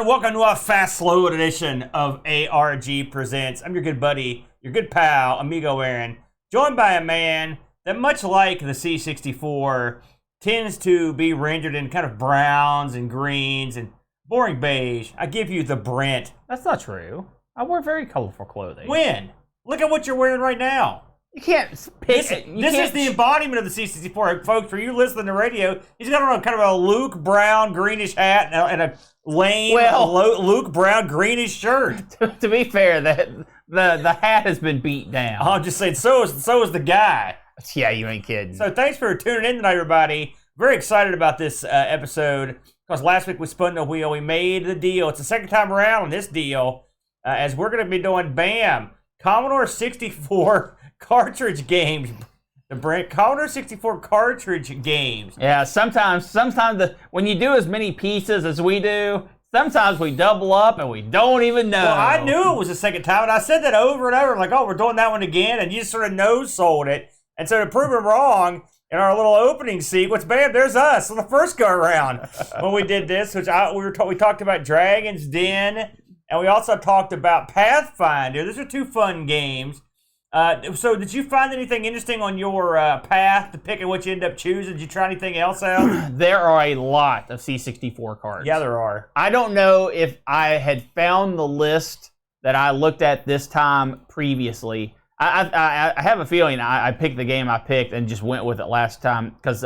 and welcome to our fast, slow edition of ARG Presents. I'm your good buddy, your good pal, Amigo Aaron, joined by a man that, much like the C64, tends to be rendered in kind of browns and greens and boring beige. I give you the BRENT. That's not true. I wear very colorful clothing. When? Look at what you're wearing right now. You can't pick This is the embodiment of the C64. Folks, for you listening to radio, he's got on kind of a Luke Brown greenish hat and a lame Luke Brown greenish shirt. To be fair, the hat has been beat down. I'm just saying, so is the guy. Yeah, you ain't kidding. So thanks for tuning in tonight, everybody. Very excited about this episode because last week we spun the wheel. We made the deal. It's the second time around on this deal as we're going to be doing, bam, Commodore 64 Cartridge Games. The brand Commodore 64 Cartridge Games. Yeah, sometimes when you do as many pieces as we do, sometimes we double up and we don't even know. Well, I knew it was the second time, and I said that over and over, like, oh, we're doing that one again, and you just sort of no-sold it. And so to prove it wrong, in our little opening sequence, bam, there's us on the first go-around when we did this, which we talked about Dragon's Den, and we also talked about Pathfinder. Those are two fun games. So did you find anything interesting on your path to picking what you end up choosing? Did you try anything else out? There are a lot of C64 cards. Yeah, there are. I don't know if I had found the list that I looked at this time previously. I have a feeling I picked the game I picked and just went with it last time because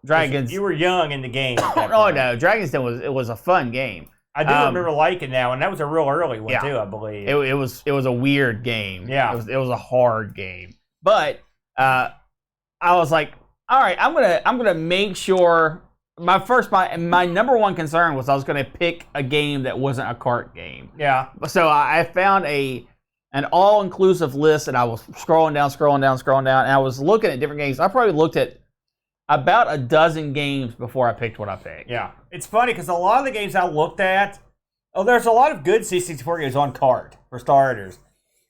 Dragons. You were young in the game. Oh no, Dragon's Den was a fun game. I do remember liking that one. That was a real early one too, I believe. It was a weird game. Yeah, it was a hard game. But I was like, all right, I'm gonna make sure. My number one concern was I was gonna pick a game that wasn't a cart game. Yeah. So I found an all-inclusive list, and I was scrolling down, and I was looking at different games. I probably looked at about a dozen games before I picked what I picked. Yeah. It's funny because a lot of the games I looked at, there's a lot of good C64 games on cart, for starters.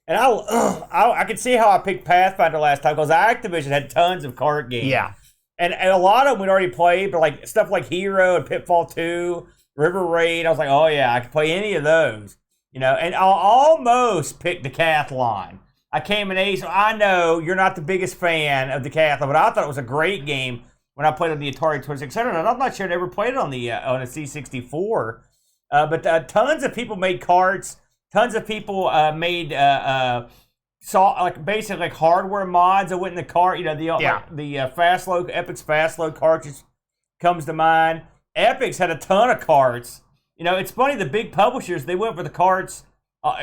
And I could see how I picked Pathfinder last time because Activision had tons of cart games. Yeah. And a lot of them we'd already played, but like stuff like Hero and Pitfall 2, River Raid, I was like, oh yeah, I could play any of those. You know, and I'll almost pick Decathlon. I came in eighth, so I know you're not the biggest fan of Decathlon, but I thought it was a great game when I played on the Atari 2600. And I'm not sure I ever played it on a C64. But tons of people made carts. Tons of people made basically like hardware mods that went in the cart. You know, the Fast Load, Epic's Fast Load cartridge comes to mind. Epic's had a ton of carts. You know, it's funny, the big publishers, they went for the carts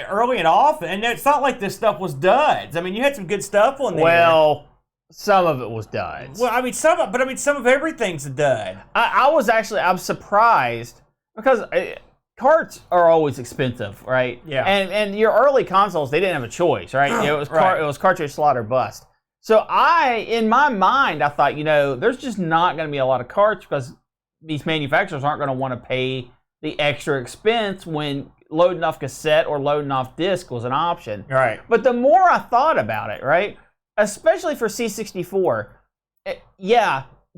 early and often, and it's not like this stuff was duds. I mean, you had some good stuff on there. Well, some of it was duds. Well, I mean, some of everything's a dud. I'm surprised because carts are always expensive, right? Yeah. And your early consoles, they didn't have a choice, right? It was right. It was cartridge slot or bust. So in my mind, I thought, there's just not going to be a lot of carts because these manufacturers aren't going to want to pay the extra expense when loading off cassette or loading off disc was an option. Right. But the more I thought about it, right, especially for C64,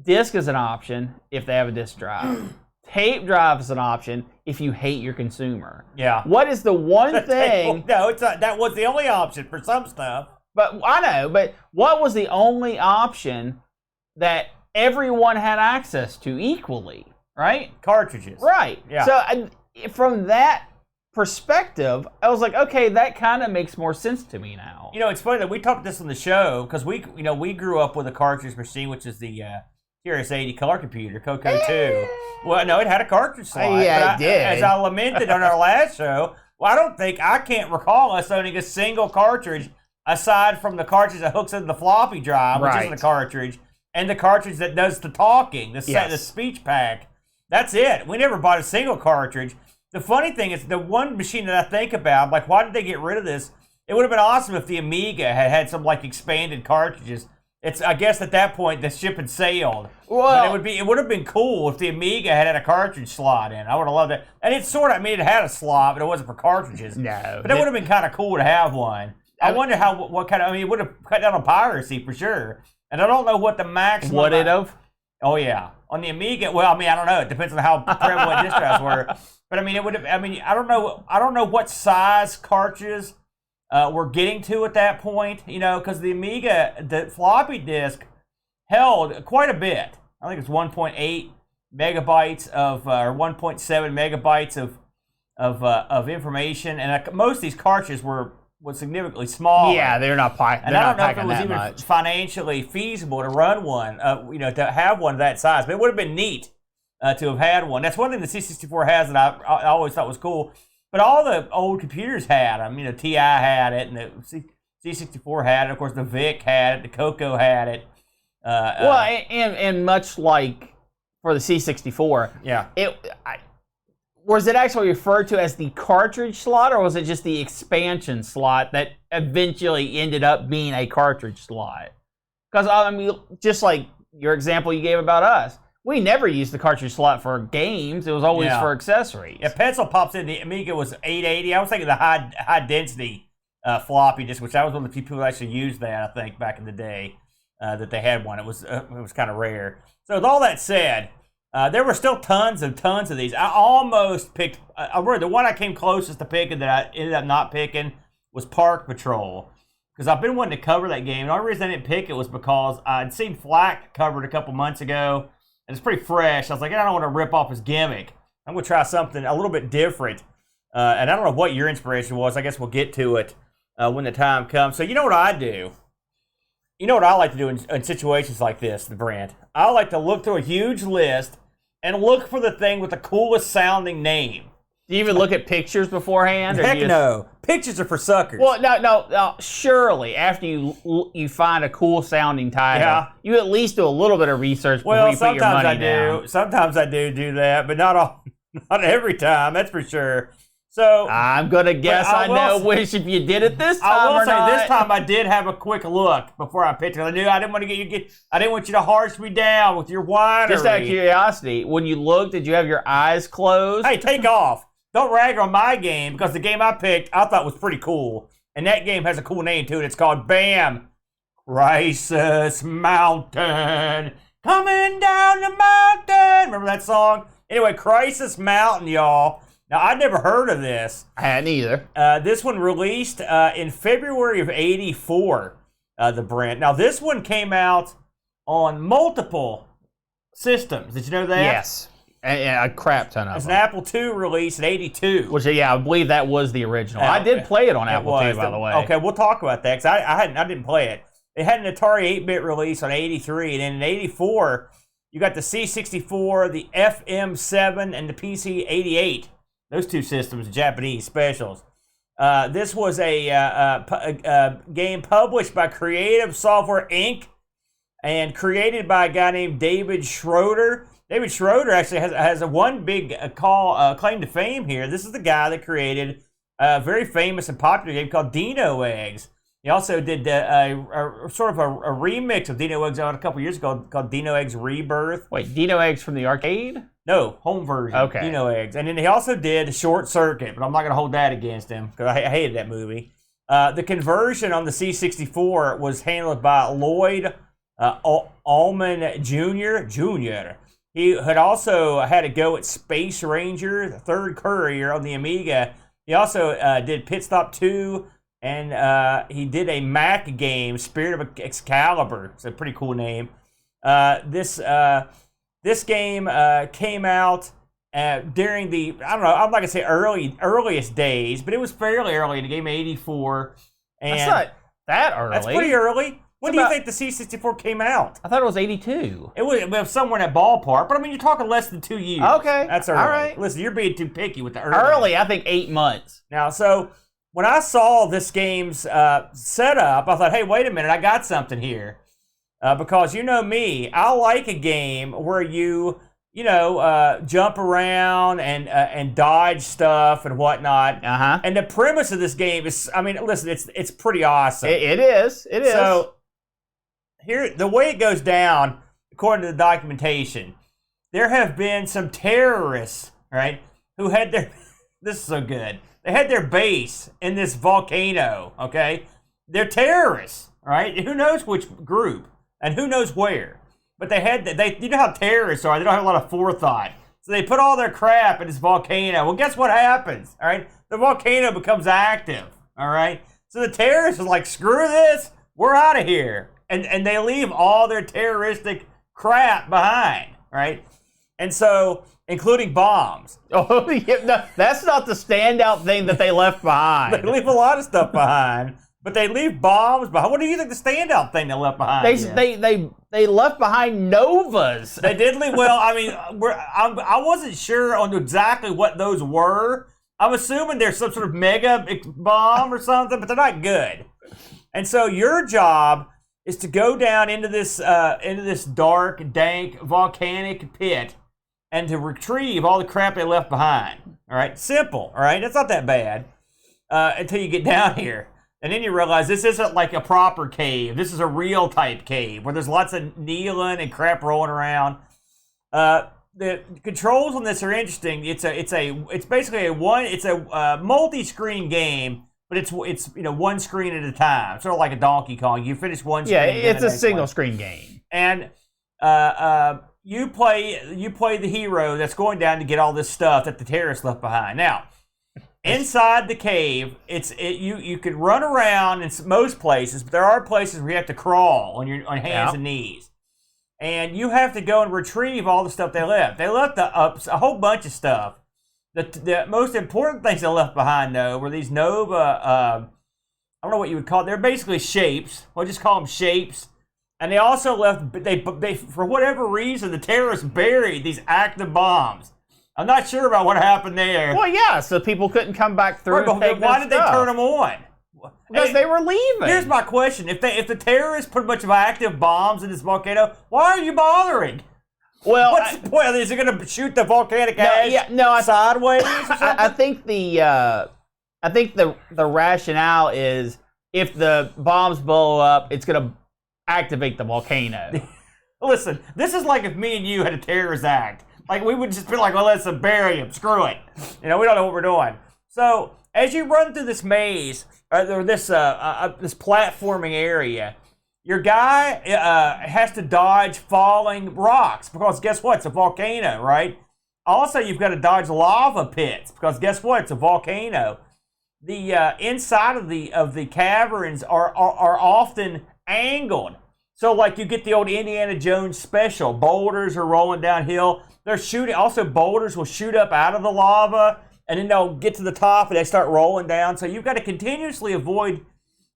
disc is an option if they have a disc drive. Tape drive is an option if you hate your consumer. Yeah. What is the one thing? No, it's not. That was the only option for some stuff. But I know. But what was the only option that everyone had access to equally? Right? Cartridges. Right. Yeah. So from that perspective, I was like, okay, that kind of makes more sense to me now. You know, it's funny that we talked this on the show because we grew up with a cartridge machine, which is the TRS-80 color computer, Coco 2. Well, no, it had a cartridge slot. Yeah, it did. As I lamented on our last show, I can't recall us owning a single cartridge aside from the cartridge that hooks into the floppy drive, which isn't a cartridge, and the cartridge that does the talking, the speech pack. That's it. We never bought a single cartridge. The funny thing is, the one machine that I think about, like, why did they get rid of this? It would have been awesome if the Amiga had some, like, expanded cartridges. I guess at that point, the ship had sailed. Well, but it would have been cool if the Amiga had a cartridge slot in. I would have loved it. And it it had a slot, but it wasn't for cartridges. No. But it would have been kind of cool to have one. I wonder it would have cut down on piracy for sure. And I don't know what the maximum. Would it have? Oh, yeah. on the Amiga. Well, I mean, I don't know. It depends on how prevalent disk drives were. But I mean, it would have. I mean, I don't know what size cartridges we're getting to at that point. You know, because the Amiga, the floppy disk held quite a bit. I think it's 1.8 megabytes of or 1.7 megabytes of information, and most of these cartridges were significantly smaller. Yeah, they're not packing. And I don't know if it was even financially feasible to run one, you know, to have one that size. But it would have been neat to have had one. That's one thing the C64 has that I always thought was cool. But all the old computers had them. You know, TI had it, and the C64 had it. Of course, the VIC had it. The Coco had it. Well, and much like for the C64, yeah, was it actually referred to as the cartridge slot, or was it just the expansion slot that eventually ended up being a cartridge slot? Because, I mean, just like your example you gave about us, we never used the cartridge slot for games. It was always for accessories. Yeah, pencil pops in. The Amiga was 880. I was thinking the high density floppy disk, which I was one of the few people that actually used that, I think, back in the day, that they had one. It was kind of rare. So with all that said, there were still tons of these. I almost picked, the one I came closest to picking that I ended up not picking was Park Patrol. Because I've been wanting to cover that game. The only reason I didn't pick it was because I'd seen Flack covered a couple months ago. And it's pretty fresh. I was like, I don't want to rip off his gimmick. I'm going to try something a little bit different. And I don't know what your inspiration was. I guess we'll get to it when the time comes. So you know what I do? You know what I like to do in situations like this, Brent? I like to look through a huge list and look for the thing with the coolest sounding name. Do you even look at pictures beforehand? Heck no. Pictures are for suckers. Well, no. Surely, after you find a cool sounding title, you at least do a little bit of research before you put your money down. Sometimes I do that, but not every time. That's for sure. So I'm gonna guess wish if you did it this time. I will say this time I did have a quick look before I picked it. I knew I didn't want to I didn't want you to harsh me down with your whinery. Just out of curiosity, when you looked, did you have your eyes closed? Hey, take off. Don't rag on my game, because the game I picked I thought was pretty cool. And that game has a cool name too, and it's called BAM! Crisis Mountain. Coming down the mountain. Remember that song? Anyway, Crisis Mountain, y'all. Now, I'd never heard of this. I hadn't either. This one released in February of '84, the Brent. Now, this one came out on multiple systems. Did you know that? Yes. A crap ton of them. It's an Apple II release in '82. Which, I believe that was the original. I did play it on Apple II, by the way. Okay, we'll talk about that, because I didn't play it. It had an Atari 8-bit release on '83, and then in '84, you got the C64, the FM7, and the PC-88. Those two systems, Japanese specials. This was a game published by Creative Software Inc. and created by a guy named David Schroeder. David Schroeder actually has a one big claim to fame here. This is the guy that created a very famous and popular game called Dino Eggs. He also did sort of a remix of Dino Eggs out a couple years ago called Dino Eggs Rebirth. Wait, Dino Eggs from the arcade? No, home version. Okay. Dino Eggs. And then he also did Short Circuit, but I'm not going to hold that against him because I hated that movie. The conversion on the C64 was handled by Lloyd Allman Jr. He had also had a go at Space Ranger, the Third Courier on the Amiga. He also did Pit Stop 2, and he did a Mac game, Spirit of Excalibur. It's a pretty cool name. This game came out during the, I don't know, I'm not going to say earliest days, but it was fairly early in the game, '84. And that's not that early. That's pretty early. When do you think the C64 came out? I thought it was '82. It was somewhere in that ballpark, but I mean, you're talking less than 2 years. Okay. That's early. All right. Listen, you're being too picky with the early. Early, I think 8 months. Now, so when I saw this game's setup, I thought, hey, wait a minute, I got something here. Because you know me, I like a game where you jump around and dodge stuff and whatnot. Uh-huh. And the premise of this game is, I mean, listen, it's pretty awesome. It is. It is. So here, the way it goes down, according to the documentation, there have been some terrorists, right, who had their, this is so good, they had their base in this volcano, okay? They're terrorists, right? Who knows which group and who knows where? but you know how terrorists are. They don't have a lot of forethought. So they put all their crap in this volcano. Well, guess what happens? All right, the volcano becomes active. All right, so the terrorists are like, screw this, we're out of here, and they leave all their terroristic crap behind. Right, and so including bombs. Oh, yeah, no, that's not the standout thing that they left behind. They leave a lot of stuff behind, but they leave bombs behind. What do you think the standout thing they left behind? They left behind novas. They did leave. Well, I mean, I wasn't sure on exactly what those were. I'm assuming they're some sort of mega bomb or something, but they're not good. And so your job is to go down into this dark, dank, volcanic pit and to retrieve all the crap they left behind. All right, simple. All right, it's not that bad until you get down here. And then you realize this isn't like a proper cave. This is a real type cave where there's lots of kneeling and crap rolling around. The controls on this are interesting. It's basically a multi-screen game, but it's one screen at a time, sort of like a Donkey Kong. You finish one screen. Yeah, it's a single screen game. And you play the hero that's going down to get all this stuff that the terrorists left behind. Now, inside the cave, you could run around in most places, but there are places where you have to crawl on hands and knees. And you have to go and retrieve all the stuff they left. They left a whole bunch of stuff. The most important things they left behind, though, were these Nova, I don't know what you would call it. They're basically shapes. We'll just call them shapes. And they also left, they for whatever reason, the terrorists buried these active bombs. I'm not sure about what happened there. Well, yeah, so people couldn't come back through. Right, why did they turn them on? Because they were leaving. Here's my question: if the terrorists put a bunch of active bombs in this volcano, why are you bothering? Well, what's the point? Is it going to shoot the volcanic ash sideways? Or something? I think the rationale is if the bombs blow up, it's going to activate the volcano. Listen, this is like if me and you had a terrorist act. Like, we would just be like, well, let's bury him. Screw it. We don't know what we're doing. So, as you run through this maze, or this platforming area, your guy has to dodge falling rocks, because guess what? It's a volcano, right? Also, you've got to dodge lava pits, because guess what? It's a volcano. The inside of the caverns are often angled. So, like, you get the old Indiana Jones special. Boulders are rolling downhill. They're shooting. Also, boulders will shoot up out of the lava, and then they'll get to the top, and they start rolling down. So you've got to continuously avoid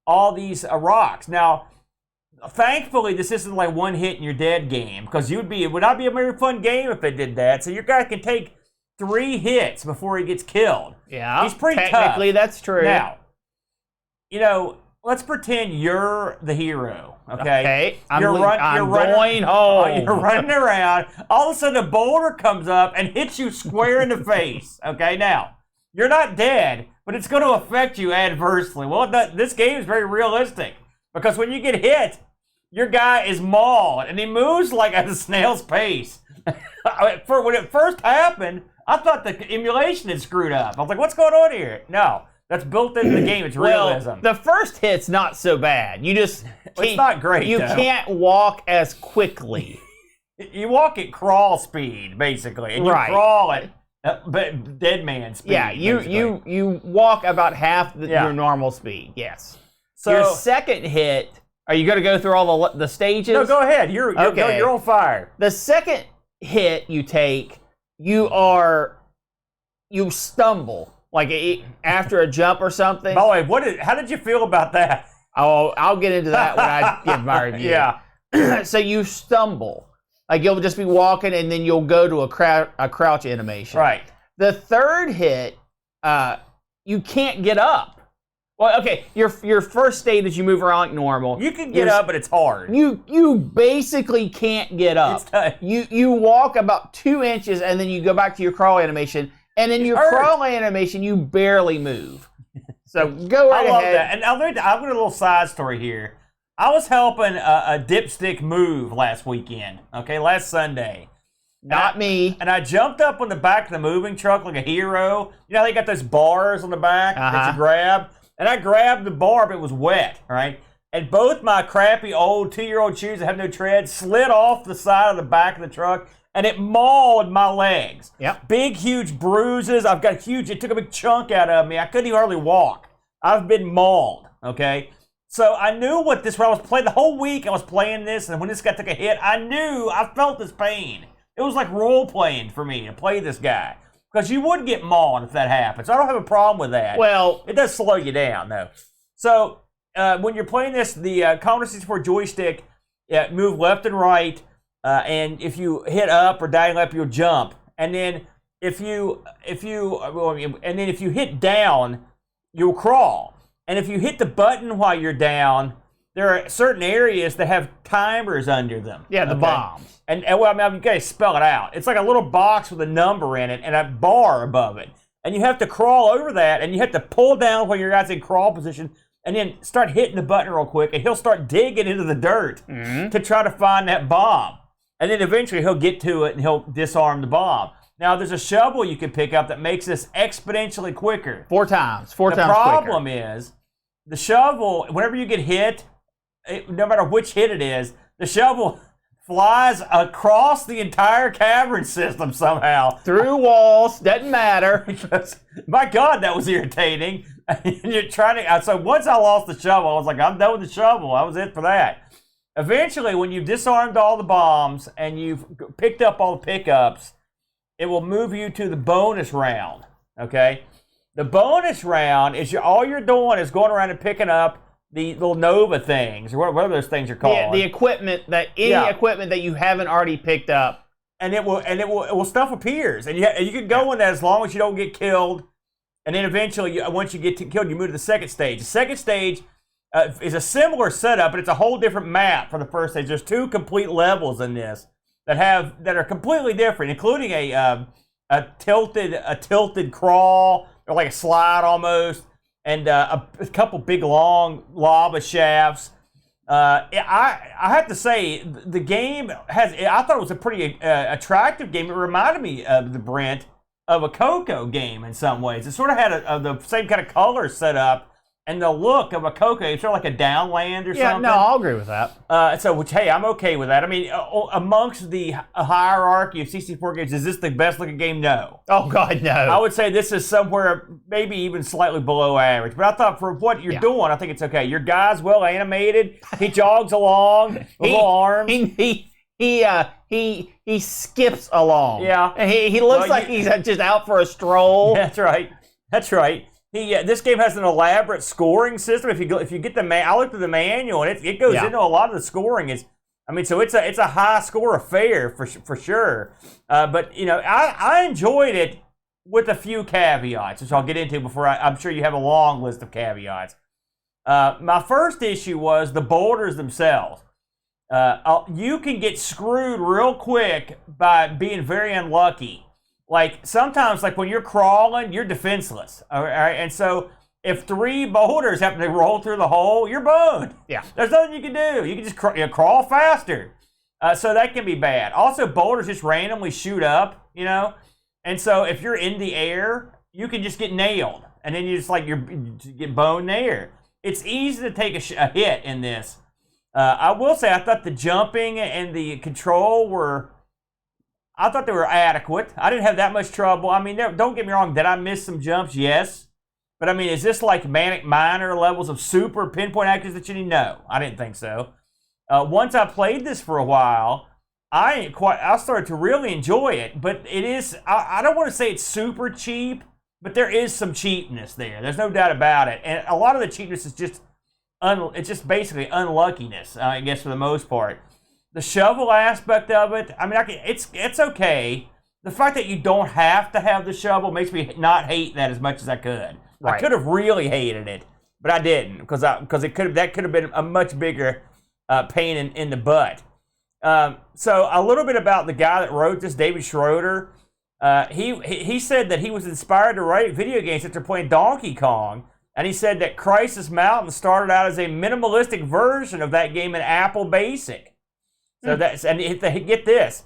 all these rocks. Now, thankfully, this isn't like one hit and you're dead game, because it would not be a very fun game if it did that. So your guy can take 3 hits before he gets killed. Yeah, he's pretty technically tough. That's true. Now, let's pretend you're the hero. Okay. I'm going home. You're running around. All of a sudden, a boulder comes up and hits you square in the face. Okay. Now, you're not dead, but it's going to affect you adversely. Well, this game is very realistic, because when you get hit, your guy is mauled, and he moves like at a snail's pace. When it first happened, I thought the emulation had screwed up. I was like, what's going on here? No. That's built into the game. It's realism. Well, the first hit's not so bad. You just it's not great. You can't walk as quickly. You walk at crawl speed, basically, and you crawl at dead man speed. Yeah, you walk about half your normal speed. Yes. So your second hit. Are you going to go through all the stages? No, go ahead. You're on fire. The second hit you take, you stumble. Like after a jump or something. By the way, how did you feel about that? Oh, I'll get into that when I give my review. Yeah. So you stumble. Like you'll just be walking and then you'll go to a crouch animation. Right. The third hit, you can't get up. Well, okay, your first state is you move around like normal. You can get up, but it's hard. You basically can't get up. It's tough. You walk about 2 inches and then you go back to your crawl animation. And in your crawl animation, you barely move. So go right ahead. I love that. And I've got a little side story here. I was helping a dipstick move last weekend, last Sunday. Not me. And I jumped up on the back of the moving truck like a hero. You know how they got those bars on the back that you grab? And I grabbed the bar, but it was wet, right? and both my crappy old 2-year-old shoes that have no tread slid off the side of the back of the truck, and it mauled my legs. Yep. Big, huge bruises. I've got huge, it took a big chunk out of me. I couldn't even hardly walk. I've been mauled, okay? So I knew what this, when I was playing, the whole week I was playing this, and when this guy took a hit, I felt this pain. It was like role-playing for me to play this guy. Because you would get mauled if that happens. I don't have a problem with that. Well, it does slow you down, though. So when you're playing this, the Commodore 64 joystick, move left and right, and if you hit up or diagonal up, you'll jump. And then if you hit down, you'll crawl. And if you hit the button while you're down, there are certain areas that have timers under them. Yeah, the bombs. And well, I mean, you gotta spell it out. It's like a little box with a number in it and a bar above it. And you have to crawl over that, and you have to pull down when your guy's in crawl position, and then start hitting the button real quick, and he'll start digging into the dirt to try to find that bomb. And then eventually he'll get to it and he'll disarm the bomb. Now, there's a shovel you can pick up that makes this exponentially quicker. 4 times. 4 times quicker. The quicker. problem is, the shovel, whenever you get hit, no matter which hit it is, the shovel flies across the entire cavern system somehow. Through walls, doesn't matter. Because, my God, that was irritating. And you're trying to, so once I lost the shovel, I was like, I'm done with the shovel. That was it for that. Eventually, when you've disarmed all the bombs and you've picked up all the pickups, it will move you to the bonus round, okay? The bonus round is all you're doing is going around and picking up the little Nova things, or whatever those things are called. Yeah, the equipment equipment that you haven't already picked up. And it will stuff appears, and you can go in that as long as you don't get killed. And then eventually, once you get killed, you move to the second stage. The second stage is a similar setup, but it's a whole different map from the first stage. There's 2 complete levels in this that are completely different, including a tilted crawl, or like a slide almost, and a couple big long lava shafts. I have to say, the game I thought it was a pretty attractive game. It reminded me of the BRENT of a Coco game in some ways. It sort of had the same kind of color set up and the look of a Coco. It's sort of like a Downland or something. Yeah, no, I'll agree with that. Hey, I'm okay with that. I mean, amongst the hierarchy of C64 games, is this the best looking game? No. Oh, God, no. I would say this is somewhere maybe even slightly below average. But I thought for what you're doing, I think it's okay. Your guy's well animated. He jogs along with little arms. He skips along. Yeah. He looks like he's just out for a stroll. That's right. That's right. This game has an elaborate scoring system. If you get I looked at the manual, and it goes into a lot of the scoring. So it's a high score affair for sure. But I enjoyed it with a few caveats, which I'll get into before I'm sure you have a long list of caveats. My first issue was the boulders themselves. You can get screwed real quick by being very unlucky. Like, sometimes, like, when you're crawling, you're defenseless, all right? And so, if 3 boulders happen to roll through the hole, you're boned. Yeah. There's nothing you can do. You can just crawl faster. So that can be bad. Also, boulders just randomly shoot up, And so, if you're in the air, you can just get nailed. And then you get boned there. It's easy to take a hit in this. I will say, I thought the jumping and the control I thought they were adequate. I didn't have that much trouble. I mean, don't get me wrong. Did I miss some jumps? Yes. But I mean, is this like Manic Miner levels of super pinpoint accuracy? No, I didn't think so. Once I played this for a while, I started to really enjoy it. But it is, I don't want to say it's super cheap, but there is some cheapness there. There's no doubt about it. And a lot of the cheapness is just basically unluckiness, I guess, for the most part. The shovel aspect of it, I mean, it's okay. The fact that you don't have to have the shovel makes me not hate that as much as I could. Right. I could have really hated it, but I didn't because that could have been a much bigger pain in the butt. So a little bit about the guy that wrote this, David Schroeder. He said that he was inspired to write video games after playing Donkey Kong, and he said that Crisis Mountain started out as a minimalistic version of that game in Apple Basic. So get this.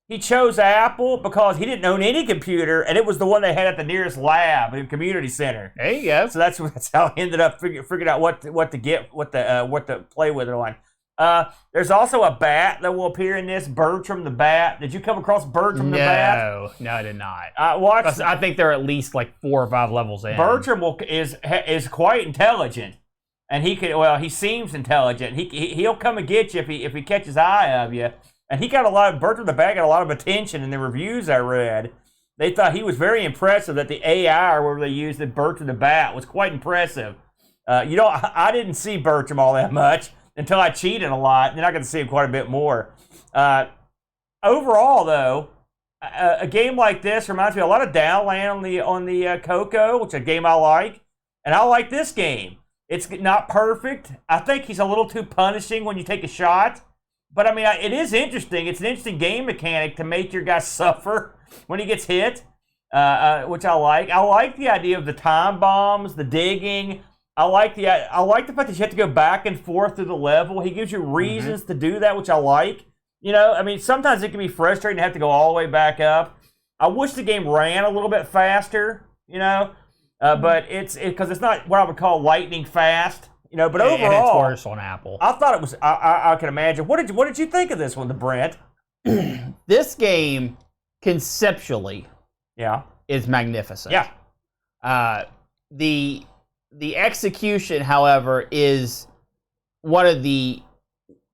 he chose Apple because he didn't own any computer, and it was the one they had at the nearest lab and community center. There you go. So that's how he ended up figuring out what to play with it on. There's also a bat that will appear in this, Bertram the Bat. Did you come across Bertram the Bat? No, I did not. I think they're at least like 4 or 5 levels in. Bertram is quite intelligent, and he seems intelligent. He'll come and get you if he catches eye of you. And Bertram the Bat got a lot of attention in the reviews I read. They thought he was very impressive, that the AI where they used the Bertram the Bat was quite impressive. I didn't see Bertram all that much until I cheated a lot, and then I got to see him quite a bit more. Overall, though, a game like this reminds me a lot of Downland on the Coco, which is a game I like. And I like this game. It's not perfect. I think he's a little too punishing when you take a shot. But, I mean, it is interesting. It's an interesting game mechanic to make your guy suffer when he gets hit, which I like. I like the idea of the time bombs, the digging. I like the fact that you have to go back and forth through the level. He gives you reasons to do that, which I like. I mean, sometimes it can be frustrating to have to go all the way back up. I wish the game ran a little bit faster, but because it's not what I would call lightning fast. But overall, and it's worse on Apple. I thought it was. I can imagine. What did you think of this one, the Brent? This game, conceptually, is magnificent. Yeah. The execution, however, is one of the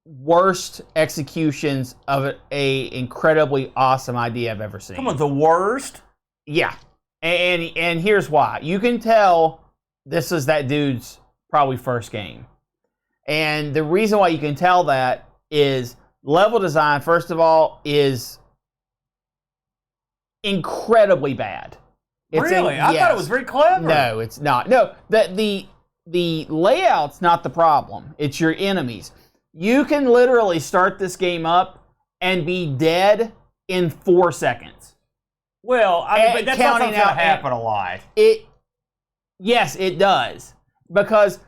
worst executions of a incredibly awesome idea I've ever seen. Come on, the worst? Yeah, and here's why. You can tell this is that dude's probably first game. And the reason why you can tell that is level design, first of all, is incredibly bad. Really? I thought it was very clever. No, it's not. No, the layout's not the problem. It's your enemies. You can literally start this game up and be dead in 4 seconds. Well, but that's not going to happen a lot. Yes, it does. Because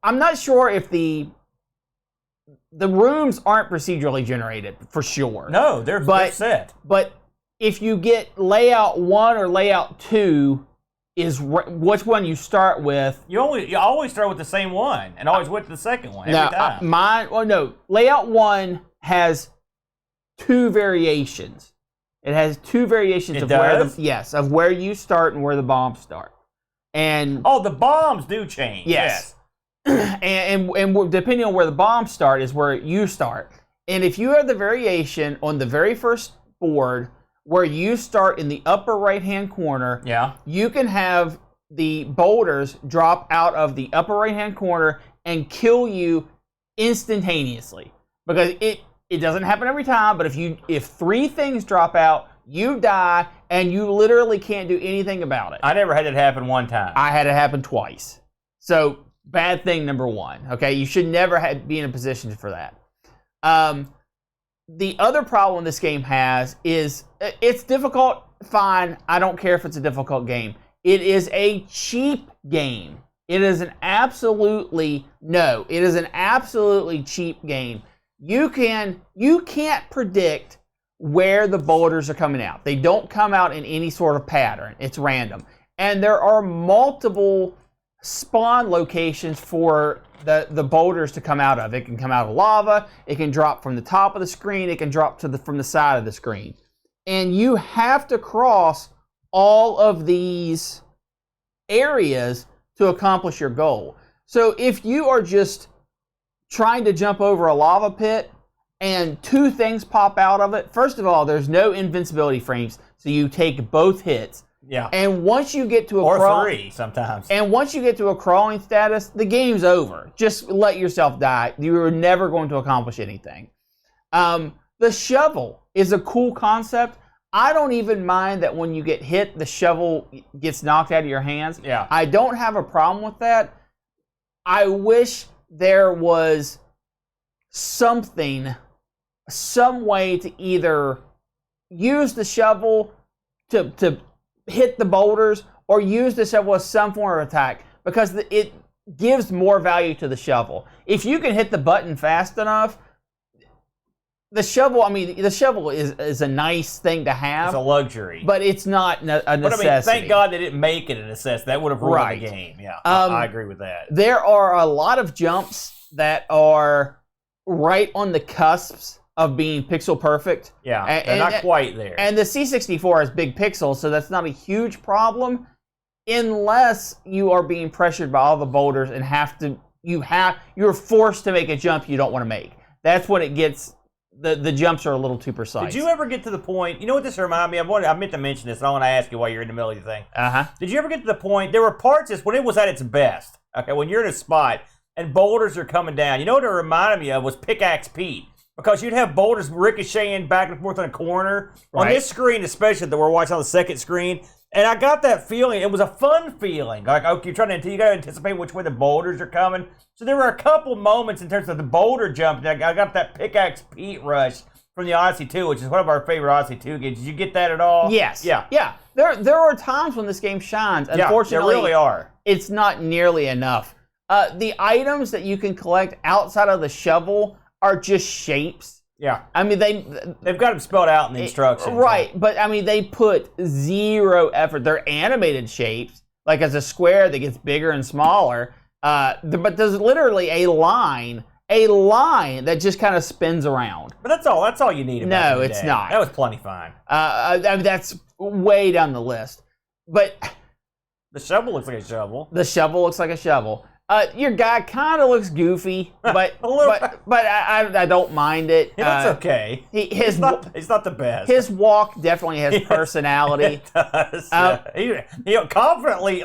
I'm not sure if the rooms aren't procedurally generated for sure. No, they're set. But if you get layout 1 or layout 2 is which one you start with. You always start with the same one and always went to the second one every time. Layout 1 has 2 variations. It has 2 variations of where you start and where the bombs start. And the bombs do change. Yes. and depending on where the bombs start is where you start. And if you have the variation on the very first board where you start in the upper right-hand corner, you can have the boulders drop out of the upper right-hand corner and kill you instantaneously. Because it doesn't happen every time, but if 3 things drop out, you die, and you literally can't do anything about it. I never had it happen one time. I had it happen twice. So, bad thing number 1. Okay, you should never be in a position for that. The other problem this game has is it's difficult. Fine, I don't care if it's a difficult game. It is a cheap game. It is an absolutely cheap game. You can't predict where the boulders are coming out. They don't come out in any sort of pattern. It's random. And there are multiple spawn locations for the boulders to come out of. It can come out of lava. It can drop from the top of the screen. It can drop from the side of the screen. And you have to cross all of these areas to accomplish your goal. So if you are just trying to jump over a lava pit and 2 things pop out of it, first of all, there's no invincibility frames, so you take both hits. Yeah. And once you get to or 3 sometimes. And once you get to a crawling status, the game's over. Just let yourself die. You're never going to accomplish anything. The shovel is a cool concept. I don't even mind that when you get hit, the shovel gets knocked out of your hands. Yeah. I don't have a problem with that. I wish there was some way to either use the shovel to hit the boulders or use the shovel as some form of attack, because it gives more value to the shovel. If you can hit the button fast enough, the shovel, I mean, the shovel is a nice thing to have. It's a luxury. But it's not a necessity. But I mean, thank God they didn't make it a necessity. That would have ruined the game. Yeah, I agree with that. There are a lot of jumps that are right on the cusps of being pixel perfect. Yeah, they're not quite there. And the C64 has big pixels, so that's not a huge problem unless you are being pressured by all the boulders and you're forced to make a jump you don't want to make. That's when it gets, the jumps are a little too precise. Did you ever get to the point, you know what this reminded me of? I meant to mention this, and I want to ask you while you're in the middle of your thing. Did you ever get to the point, there were parts when it was at its best, okay, when you're in a spot and boulders are coming down, you know what it reminded me of was Pickaxe Pete. Because you'd have boulders ricocheting back and forth in a corner. Right. On this screen, especially that we're watching on the second screen, and I got that feeling. It was a fun feeling. Like, okay, you got to anticipate which way the boulders are coming. So there were a couple moments in terms of the boulder jump. I got that Pickaxe Pete rush from the Odyssey 2, which is one of our favorite Odyssey 2 games. Did you get that at all? Yes. Yeah. There are times when this game shines. Unfortunately, there really are. It's not nearly enough. The items that you can collect outside of the shovel are just shapes. Yeah. I mean, they've got them spelled out in the instructions. Right, but I mean, they put zero effort. They're animated shapes, like as a square that gets bigger and smaller. But there's literally a line that just kind of spins around. But that's all you need. No, it's not. That was plenty fine. I mean, that's way down the list. But the shovel looks like a shovel. The shovel looks like a shovel. Your guy kind of looks goofy, but I don't mind it. That's okay. He's not the best. His walk definitely has personality. It does. He confidently,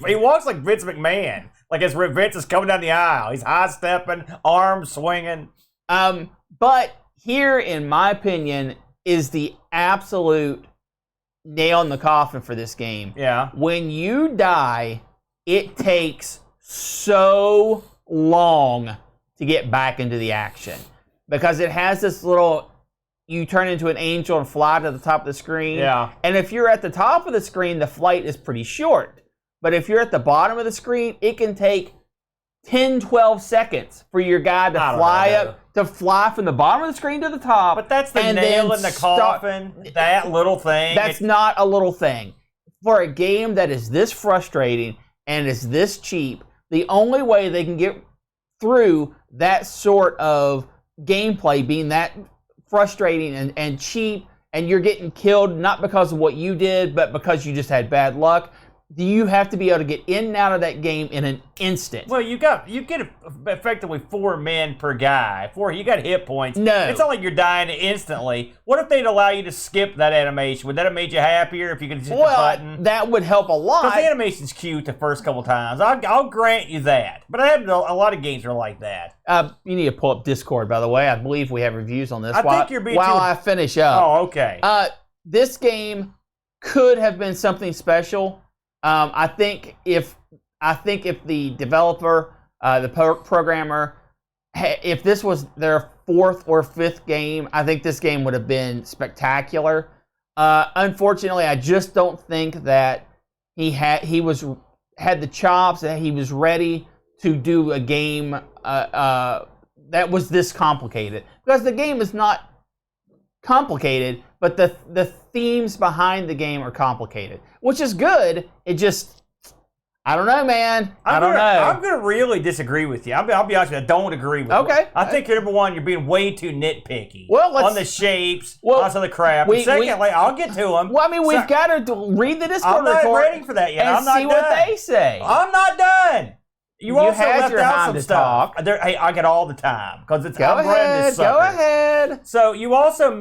he walks like Vince McMahon. Like as Vince is coming down the aisle. He's high stepping, arms swinging. But here, in my opinion, is the absolute nail in the coffin for this game. Yeah. When you die, it takes so long to get back into the action because it has this little, you turn into an angel and fly to the top of the screen. Yeah. And if you're at the top of the screen, the flight is pretty short. But if you're at the bottom of the screen, it can take 10, 12 seconds for your guy to fly from the bottom of the screen to the top. But that's the nail in the coffin, that little thing. That's not a little thing. For a game that is this frustrating and is this cheap, the only way they can get through that sort of gameplay being that frustrating and cheap, and you're getting killed not because of what you did, but because you just had bad luck, you have to be able to get in and out of that game in an instant. Well, you get effectively 4 men per guy. You got hit points. No. It's not like you're dying instantly. What if they'd allow you to skip that animation? Would that have made you happier if you could just hit the button? That would help a lot. Because the animation's cute the first couple times. I'll grant you that. But I have a lot of games are like that. You need to pull up Discord, by the way. I believe we have reviews on this. I think you're being while I finish up. Oh, okay. This game could have been something special. I think if the developer, the programmer, if this was their 4th or 5th game, I think this game would have been spectacular. Unfortunately, I just don't think that he had the chops, that he was ready to do a game that was this complicated. Because the game is not complicated, but the themes behind the game are complicated, which is good. It just, I don't know, man. I don't know. I'm going to really disagree with you. I'll be honest with you. I don't agree with you. Okay. I think, number one, you're being way too nitpicky on the shapes, also the crap. Secondly, I'll get to them. Well, I mean, we've got to read the Discord report. I'm not ready for that yet. And I'm not see what they say. I'm not done. You also had left your out time some to stuff. talk. Hey, I get all the time because it's Go ahead. So you also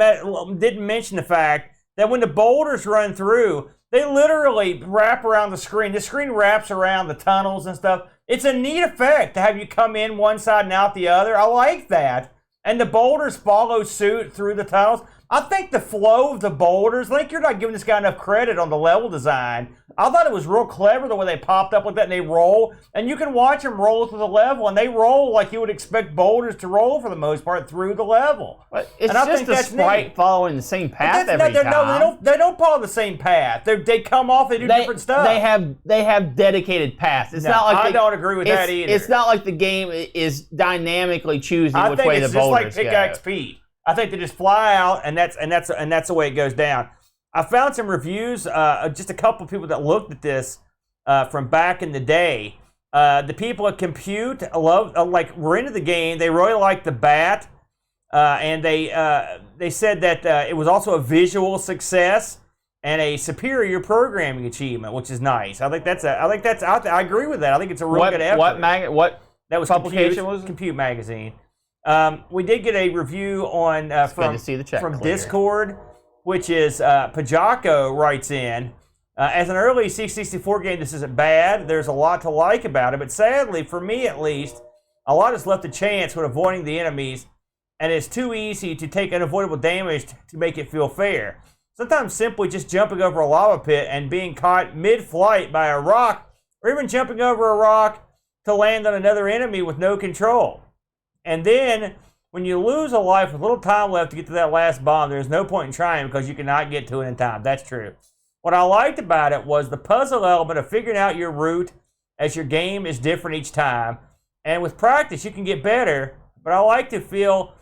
didn't mention the fact that when the boulders run through, they literally wrap around the screen. The screen wraps around the tunnels and stuff. It's a neat effect to have you come in one side and out the other. I like that. And the boulders follow suit through the tunnels. I think the flow of the boulders, I think you're not giving this guy enough credit on the level design. I thought it was real clever the way they popped up like that and they roll. And you can watch them roll through the level, and they roll like you would expect boulders to roll for the most part through the level. But it's just a sprite following the same path every time. No, they don't follow the same path. They come off, they do different stuff. They have dedicated paths. It's not like I don't agree with that either. It's not like the game is dynamically choosing which way the boulders go. I think it's just like Pickaxe Pete. I think they just fly out, and that's the way it goes down. I found some reviews, just a couple people that looked at this from back in the day. The people at Compute were into the game. They really liked the bat, and they said that it was also a visual success and a superior programming achievement, which is nice. I agree with that. I think it's a real good effort. What that was publication was Compute magazine. We did get a review on from Discord, which is Pajako writes in. As an early C64 game, this isn't bad. There's a lot to like about it, but sadly, for me at least, a lot is left to chance when avoiding the enemies, and it's too easy to take unavoidable damage to make it feel fair. Sometimes simply just jumping over a lava pit and being caught mid-flight by a rock, or even jumping over a rock to land on another enemy with no control. And then, when you lose a life with little time left to get to that last bomb, there's no point in trying because you cannot get to it in time. That's true. What I liked about it was the puzzle element of figuring out your route as your game is different each time. And with practice, you can get better. But I like to feel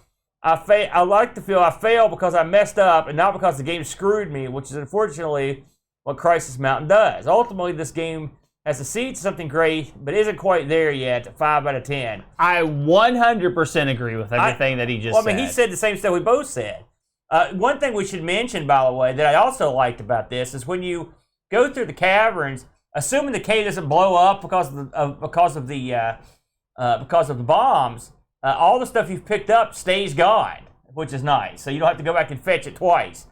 I failed because I messed up and not because the game screwed me, which is unfortunately what Crisis Mountain does. Ultimately, this game has the seeds of something great, but isn't quite there yet. 5 out of 10. I 100% agree with everything that he just said. I mean, he said the same stuff we both said. One thing we should mention, by the way, that I also liked about this is when you go through the caverns, assuming the cave doesn't blow up because of the bombs, all the stuff you've picked up stays gone, which is nice. So you don't have to go back and fetch it twice.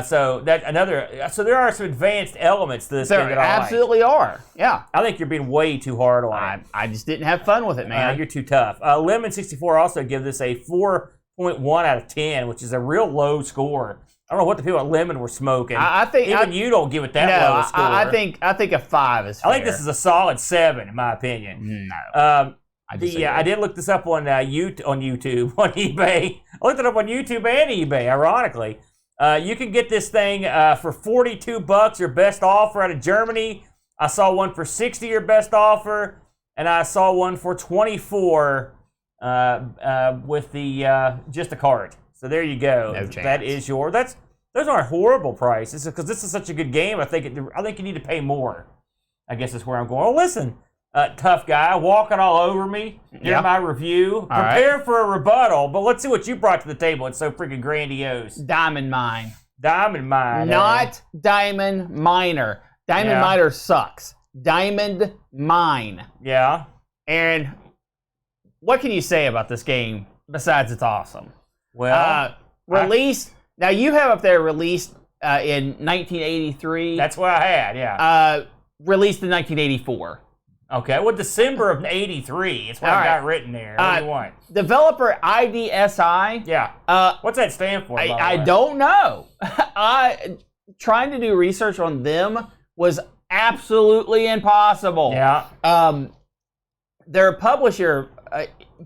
So there are some advanced elements to this game that I absolutely are. Yeah. I think you're being way too hard on it. I just didn't have fun with it, man. You're too tough. Lemon64 also give this a 4.1 out of 10, which is a real low score. I don't know what the people at Lemon were smoking. I think you don't give it that low a score. I think a 5 is fair. I think this is a solid 7 in my opinion. No. I did look this up on YouTube, on eBay. I looked it up on YouTube and eBay, ironically. You can get this thing for $42, your best offer out of Germany. I saw one for $60, your best offer, and I saw one for $24 with the just a cart. So there you go. No chance. That is those aren't horrible prices because this is such a good game. I think you need to pay more. I guess that's where I'm going. Oh, listen. Tough guy walking all over me in my review. Prepare for a rebuttal, but let's see what you brought to the table. It's so freaking grandiose. Diamond Mine. Diamond Mine. Not Diamond Miner. Diamond Miner sucks. Diamond Mine. Yeah. Aaron, what can you say about this game besides it's awesome? Well, released. Now you have up there released in 1983. That's what I had, yeah. Released in 1984. Okay, well, December of 83. It's what I got written there. What do you want? Developer IDSI. Yeah. What's that stand for? I don't know. Trying to do research on them was absolutely impossible. Yeah. Their publisher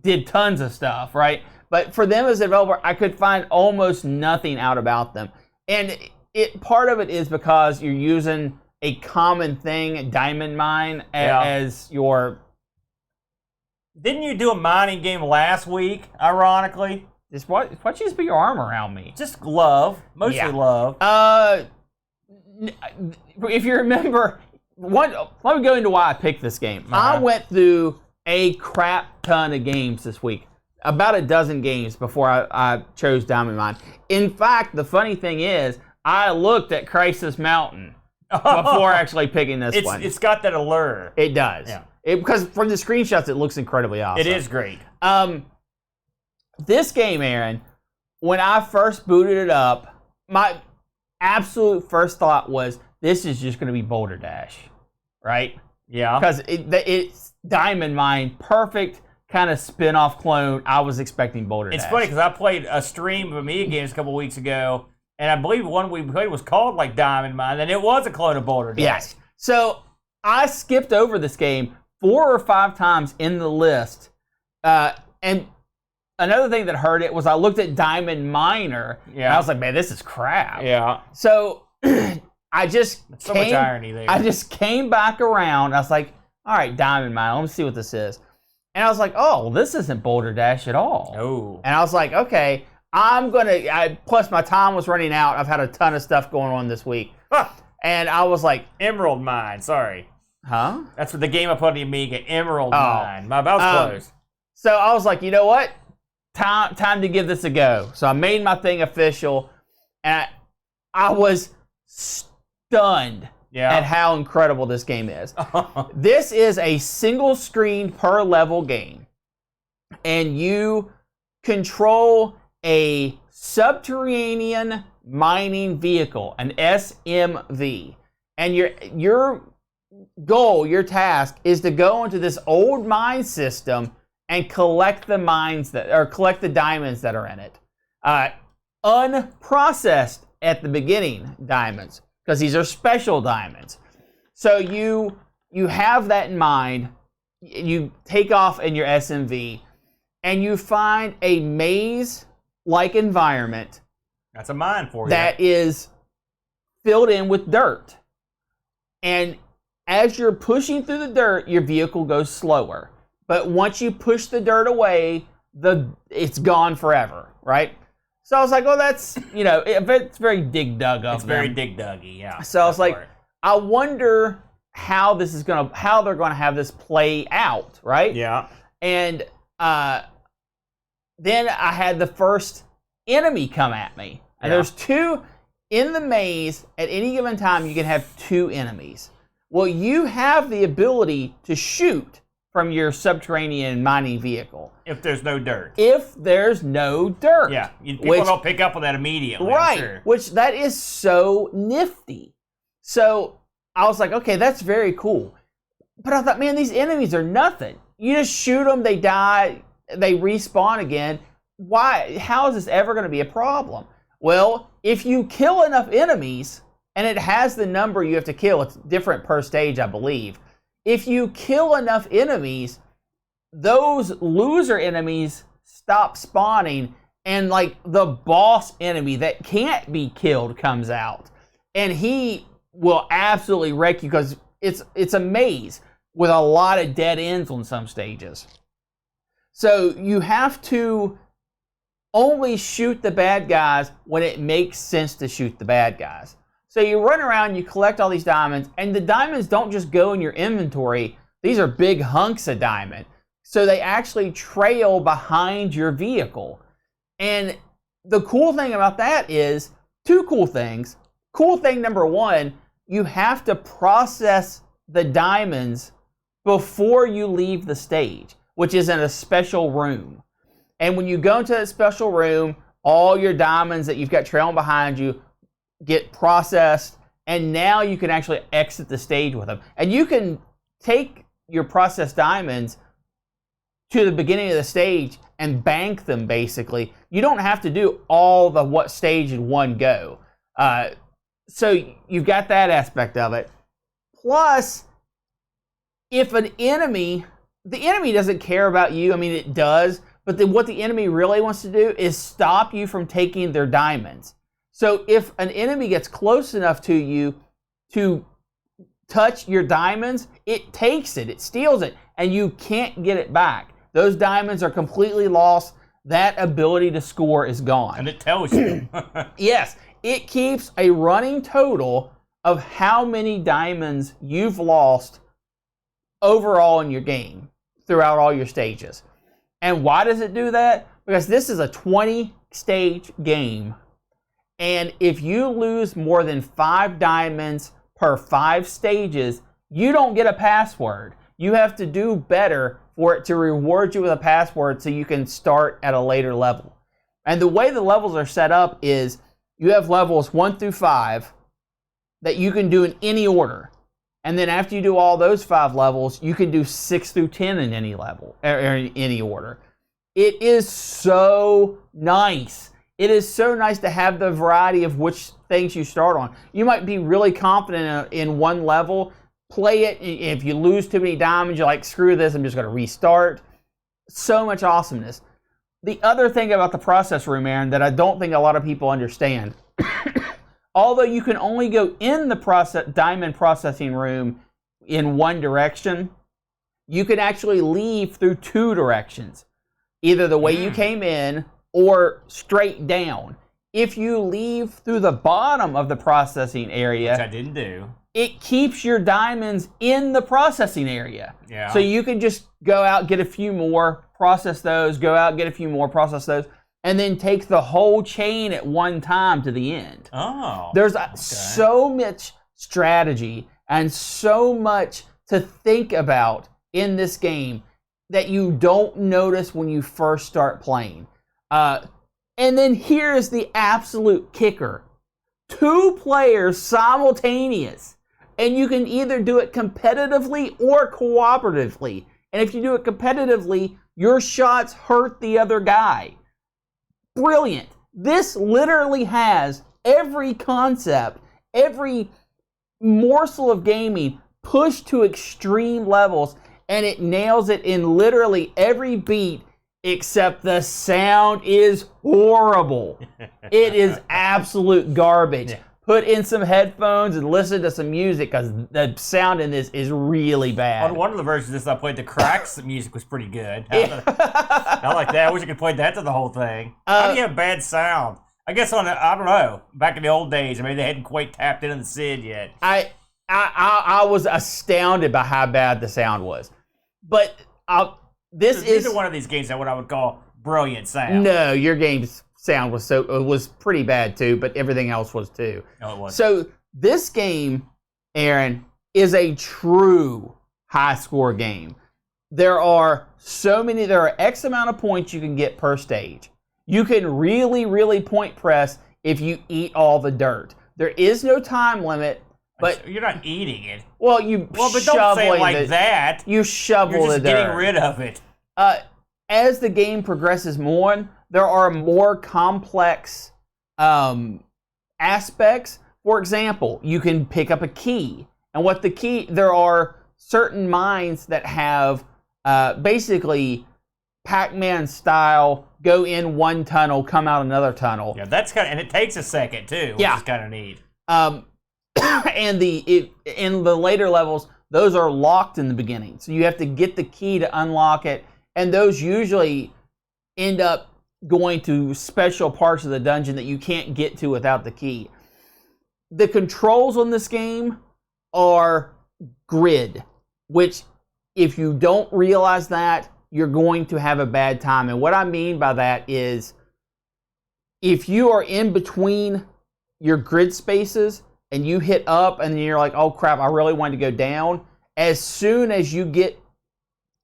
did tons of stuff, right? But for them as a developer, I could find almost nothing out about them. And part of it is because you're using a common thing, Diamond Mine, as your... Didn't you do a mining game last week, ironically? Why'd you just put your arm around me? Just love. Mostly love. If you remember, let me go into why I picked this game. I went through a crap ton of games this week. About a dozen games before I chose Diamond Mine. In fact, the funny thing is, I looked at Crisis Mountain before actually picking this one. It's got that allure. It does. Yeah. Because from the screenshots, it looks incredibly awesome. It is great. This game, Aaron, when I first booted it up, my absolute first thought was, this is just going to be Boulder Dash, right? Yeah. Because it's Diamond Mine, perfect kind of spin-off clone. I was expecting Boulder Dash. It's funny because I played a stream of Amiga games a couple weeks ago, and I believe one we played was called like Diamond Mine, and it was a clone of Boulder Dash. Yes. So I skipped over this game 4 or 5 times in the list. And another thing that hurt it was I looked at Diamond Miner, and I was like, man, this is crap. Yeah. So I just so much irony there. I just came back around. I was like, all right, Diamond Mine, let me see what this is. And I was like, oh, well, this isn't Boulder Dash at all. Oh. And I was like, okay, plus my time was running out. I've had a ton of stuff going on this week. Huh. And I was like, Emerald Mine, sorry. huh? That's what the game I put on the Amiga, Emerald Mine. My mouth's closed. So I was like, you know what? Time to give this a go. So I made my thing official, and I was stunned at how incredible this game is. This is a single screen per level game, and you control a subterranean mining vehicle, an SMV, and your goal, your task, is to go into this old mine system and collect the diamonds that are in it. Unprocessed at the beginning diamonds, because these are special diamonds. So you have that in mind. You take off in your SMV, and you find a maze-like environment. That's a mine for you. That is filled in with dirt. And as you're pushing through the dirt, your vehicle goes slower. But once you push the dirt away, it's gone forever, right? So I was like, oh, that's, it's very dig dug of It's them. very dig duggy, yeah. So I was like, I wonder how they're gonna have this play out, right? Yeah. And then I had the first enemy come at me. And there's two in the maze. At any given time, you can have two enemies. Well, you have the ability to shoot from your subterranean mining vehicle. If there's no dirt. If there's no dirt. Yeah, people don't pick up on that immediately, right, I'm sure. Which that is so nifty. So I was like, okay, that's very cool. But I thought, man, these enemies are nothing. You just shoot them, they die, they respawn again. Why? How is this ever going to be a problem? Well, if you kill enough enemies, and it has the number you have to kill, it's different per stage, I believe. If you kill enough enemies, those loser enemies stop spawning, and like the boss enemy that can't be killed comes out, and he will absolutely wreck you because it's a maze with a lot of dead ends on some stages. So you have to only shoot the bad guys when it makes sense to shoot the bad guys. So you run around, you collect all these diamonds, and the diamonds don't just go in your inventory. These are big hunks of diamond. So they actually trail behind your vehicle. And the cool thing about that is, two cool things. Cool thing number one, you have to process the diamonds before you leave the stage, which is in a special room. And when you go into that special room, all your diamonds that you've got trailing behind you get processed, and now you can actually exit the stage with them. And you can take your processed diamonds to the beginning of the stage and bank them, basically. You don't have to do all the what stage in one go. So you've got that aspect of it. Plus, if the enemy doesn't care about you, I mean, it does, but what the enemy really wants to do is stop you from taking their diamonds. So if an enemy gets close enough to you to touch your diamonds, it takes it, it steals it, and you can't get it back. Those diamonds are completely lost. That ability to score is gone. And it tells you. Yes, it keeps a running total of how many diamonds you've lost overall in your game throughout all your stages. And why does it do that? Because this is a 20-stage game. And if you lose more than 5 diamonds per 5 stages, you don't get a password. You have to do better for it to reward you with a password so you can start at a later level. And the way the levels are set up is you have levels 1 through 5 that you can do in any order. And then after you do all those 5 levels, you can do 6 through 10 in any level, or in any order. It is so nice. It is so nice to have the variety of which things you start on. You might be really confident in one level, play it. If you lose too many diamonds, you're like, screw this, I'm just going to restart. So much awesomeness. The other thing about the process room, Aaron, that I don't think a lot of people understand, although you can only go in the diamond processing room in one direction, you can actually leave through 2 directions. Either the way you came in, or straight down. If you leave through the bottom of the processing area, which I didn't do, it keeps your diamonds in the processing area. Yeah. So you can just go out, get a few more, process those, go out, get a few more, process those, and then take the whole chain at one time to the end. Oh. There's so much strategy and so much to think about in this game that you don't notice when you first start playing. And then here's the absolute kicker. 2 players simultaneous. And you can either do it competitively or cooperatively. And if you do it competitively, your shots hurt the other guy. Brilliant. This literally has every concept, every morsel of gaming pushed to extreme levels, and it nails it in literally every beat, except the sound is horrible. It is absolute garbage. Yeah. Put in some headphones and listen to some music because the sound in this is really bad. On one of the versions of this I played, the cracks music was pretty good. I like that. I wish I could play that to the whole thing. How do you have bad sound? I guess I don't know. Back in the old days, maybe they hadn't quite tapped into the SID yet. I was astounded by how bad the sound was. But this is neither one of these games that what I would call brilliant sound. No, your game's sound was pretty bad too, but everything else was too. No, it wasn't. So this game, Aaron, is a true high score game. There are X amount of points you can get per stage. You can really, really point press if you eat all the dirt. There is no time limit, but you're not eating it. Well, but don't say it like that. You shovel You're just the dirt. getting rid of it. As the game progresses more, there are more complex aspects. For example, you can pick up a key. And there are certain mines that have basically Pac-Man style, go in one tunnel, come out another tunnel. Yeah, and it takes a second too, which is kind of neat. And in the later levels, those are locked in the beginning. So you have to get the key to unlock it. And those usually end up going to special parts of the dungeon that you can't get to without the key. The controls on this game are grid, which if you don't realize that, you're going to have a bad time. And what I mean by that is if you are in between your grid spaces and you hit up and you're like, oh crap, I really want to go down, as soon as you get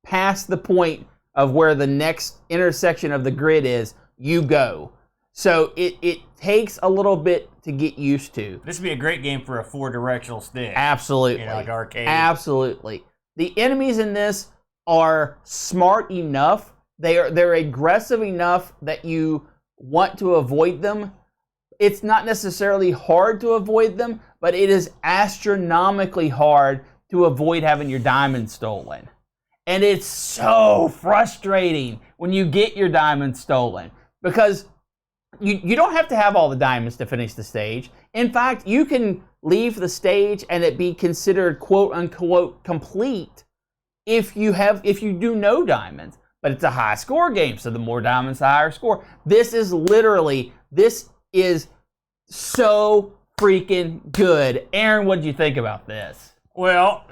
past the point of where the next intersection of the grid is, you go. So it takes a little bit to get used to. This would be a great game for a 4-directional stick. Absolutely. Like arcade. Absolutely. The enemies in this are smart enough. They're aggressive enough that you want to avoid them. It's not necessarily hard to avoid them, but it is astronomically hard to avoid having your diamonds stolen. And it's so frustrating when you get your diamonds stolen because you don't have to have all the diamonds to finish the stage. In fact, you can leave the stage and it be considered quote unquote complete if you do no diamonds. But it's a high score game, so the more diamonds, the higher score. This is so freaking good. Aaron, what did you think about this? Well,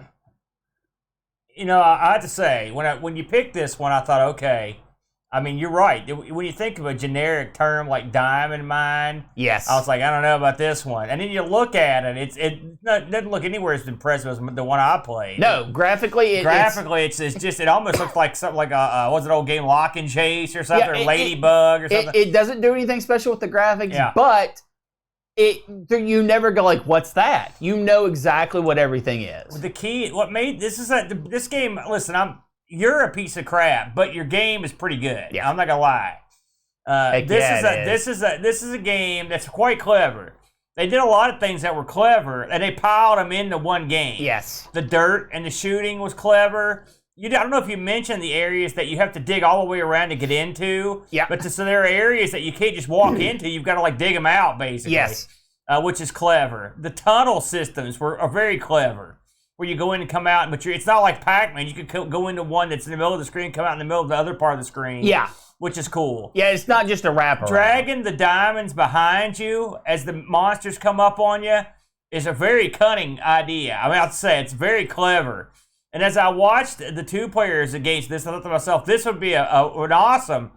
I have to say, when you picked this one, I thought, okay, I mean, you're right. When you think of a generic term like diamond mine, yes, I was like, I don't know about this one. And then you look at it, it doesn't look anywhere as impressive as the one I played. No, graphically, it's just it almost looks like something like what's an old game, Lock and Chase or something, or Ladybug or something. It doesn't do anything special with the graphics, but you never go like, what's that? You know exactly what everything is. The key, what made this game? Listen, you're a piece of crap, but your game is pretty good. Yeah. I'm not gonna lie. This is a game that's quite clever. They did a lot of things that were clever, and they piled them into one game. Yes. The dirt and the shooting was clever. I don't know if you mentioned the areas that you have to dig all the way around to get into. Yeah. But so there are areas that you can't just walk into. You've got to dig them out, basically. Yes. Which is clever. The tunnel systems are very clever, where you go in and come out, but it's not like Pac-Man. You could go into one that's in the middle of the screen, come out in the middle of the other part of the screen. Yeah. Which is cool. Yeah, it's not just a wrapper. Dragging the diamonds behind you as the monsters come up on you is a very cunning idea. I mean, I'd say it's very clever. And as I watched the two players against this, I thought to myself, this would be an awesome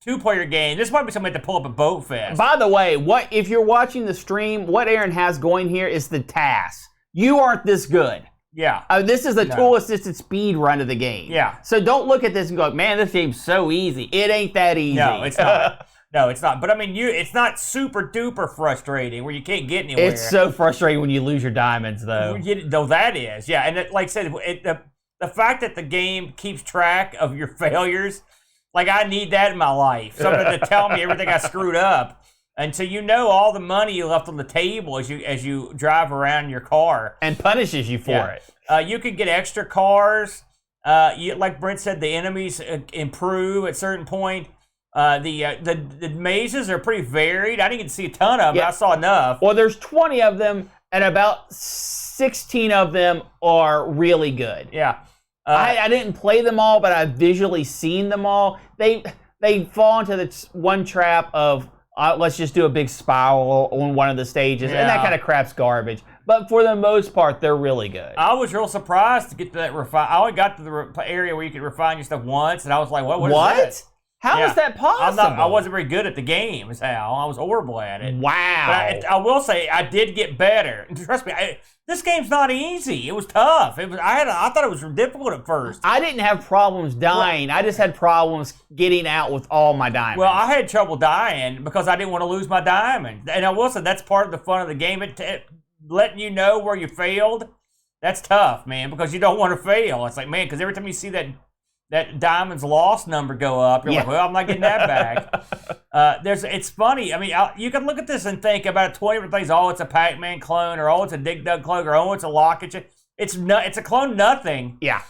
two-player game. This might be something to pull up at Boat Fest. By the way, if you're watching the stream, what Aaron has going here is the task. You aren't this good. Yeah. This is a tool-assisted speed run of the game. Yeah. So don't look at this and go, man, this game's so easy. It ain't that easy. No, it's not. No, it's not. But I mean, it's not super-duper frustrating where you can't get anywhere. It's so frustrating when you lose your diamonds, though. Though that is, yeah. And like I said, the fact that the game keeps track of your failures, like I need that in my life. Something to tell me everything I screwed up. And so you know all the money you left on the table as you drive around in your car. And punishes you for it. You can get extra cars. Like Brent said, the enemies improve at a certain point. The mazes are pretty varied. I didn't get to see a ton of them. Yeah. I saw enough. Well, there's 20 of them, and about 16 of them are really good. Yeah. I didn't play them all, but I've visually seen them all. They fall into the one trap of, let's just do a big spiral on one of the stages, and that kind of crap's garbage. But for the most part, they're really good. I was real surprised to get to that refine. I only got to the area where you could refine your stuff once, and I was like, what is that? How is that possible? I wasn't very good at the game, is how. I was horrible at it. Wow. But I will say, I did get better. Trust me, this game's not easy. It was tough. I thought it was difficult at first. I didn't have problems dying. I just had problems getting out with all my diamonds. Well, I had trouble dying because I didn't want to lose my diamond. And I will say, that's part of the fun of the game. It letting you know where you failed, that's tough, man, because you don't want to fail. It's like, man, because every time you see that diamonds lost number go up, you're like, well, I'm not getting that back. It's funny. I mean, you can look at this and think about 20 different things. Oh, it's a Pac-Man clone, or oh, it's a Dig Dug clone, or oh, it's a Locket. It's a clone nothing. Yeah.